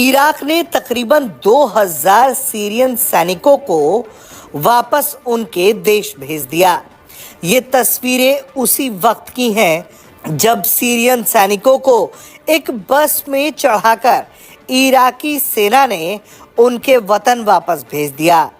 Iraq ने तकरीबन 2000 Syrian सैनिकों को वापस उनके देश भेज दिया। ये तस्वीरें उसी वक्त की हैं जब सीरियन सैनिकों को एक बस में चढ़ाकर इराकी सेना ने उनके वतन वापस भेज दिया।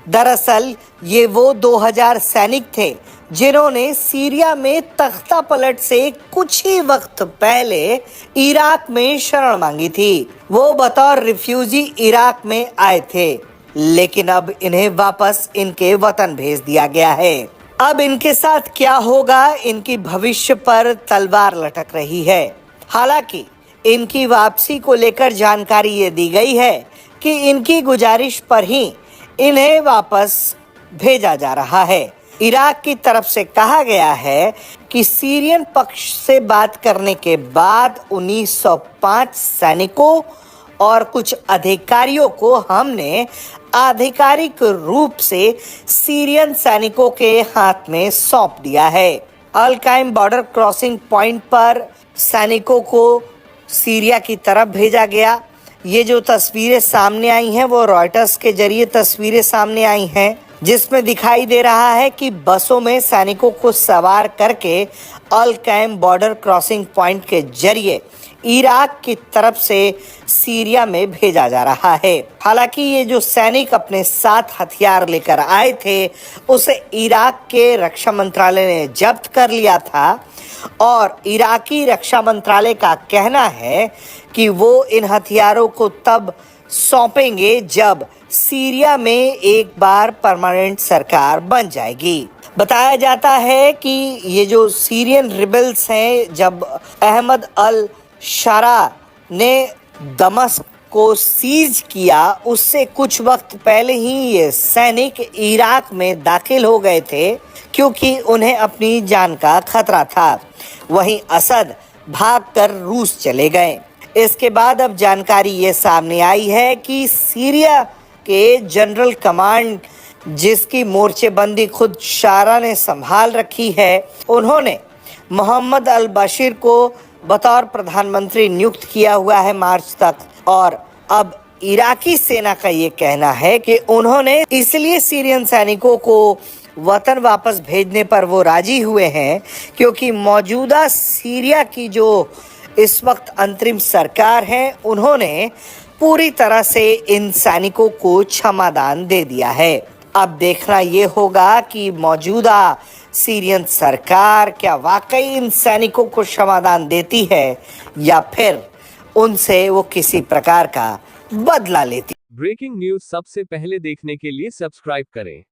दरअसल ये वो 2000 सैनिक थे जिन्होंने सीरिया में तख्तापलट से कुछ ही वक्त पहले इराक में शरण मांगी थी। वो बतौर रिफ्यूजी इराक में आए थे, लेकिन अब इन्हें वापस इनके वतन भेज दिया गया है। अब इनके साथ क्या होगा, इनकी भविष्य पर तलवार लटक रही है। हालांकि इनकी वापसी को लेकर जानकारी ये दी गई है कि इनकी गुजारिश पर ही इन्हें वापस भेजा जा रहा है। इराक की तरफ से कहा गया है कि सीरियन पक्ष से बात करने के बाद 1905 सैनिकों और कुछ अधिकारियों को हमने आधिकारिक रूप से सीरियन सैनिकों के हाथ में सौंप दिया है। अल काइम बॉर्डर क्रॉसिंग पॉइंट पर सैनिकों को सीरिया की तरफ भेजा गया। ये जो तस्वीरें सामने आई हैं वो रॉयटर्स के जरिए तस्वीरें सामने आई हैं, जिसमें दिखाई दे रहा है कि बसों में सैनिकों को सवार करके अल काइम बॉर्डर क्रॉसिंग पॉइंट के जरिए इराक की तरफ से सीरिया में भेजा जा रहा है। हालांकि ये जो सैनिक अपने साथ हथियार लेकर आए थे उसे इराक के रक्षा मंत्रालय ने जब्त कर लिया था और इराकी रक्षा मंत्रालय का कहना है कि वो इन हथियारों को तब सौंपेंगे जब सीरिया में एक बार परमानेंट सरकार बन जाएगी। बताया जाता है कि ये जो सीरियन रिबेल्स हैं, जब अहमद अल शारा ने दमश्क को सीज किया उससे कुछ वक्त पहले ही ये सैनिक इराक में दाखिल हो गए थे, क्योंकि उन्हें अपनी जान का खतरा था। वहीं असद भागकर रूस चले गए। इसके बाद अब जानकारी ये सामने आई है कि सीरिया के जनरल कमांड, जिसकी मोर्चेबंदी खुद शारा ने संभाल रखी है, उन्होंने मोहम्मद अल बशीर को बतौर प्रधानमंत्री नियुक्त किया हुआ है मार्च तक। और अब इराकी सेना का ये कहना है कि उन्होंने इसलिए सीरियन सैनिकों को वतन वापस भेजने पर वो राजी हुए हैं क्योंकि मौजूदा सीरिया की जो इस वक्त अंतरिम सरकार है उन्होंने पूरी तरह से इन सैनिकों को क्षमादान दे दिया है। अब देखना ये होगा कि मौजूदा सीरियन सरकार क्या वाकई इन सैनिकों को क्षमादान देती है या फिर उनसे वो किसी प्रकार का बदला लेती। ब्रेकिंग न्यूज सबसे पहले देखने के लिए सब्सक्राइब करें।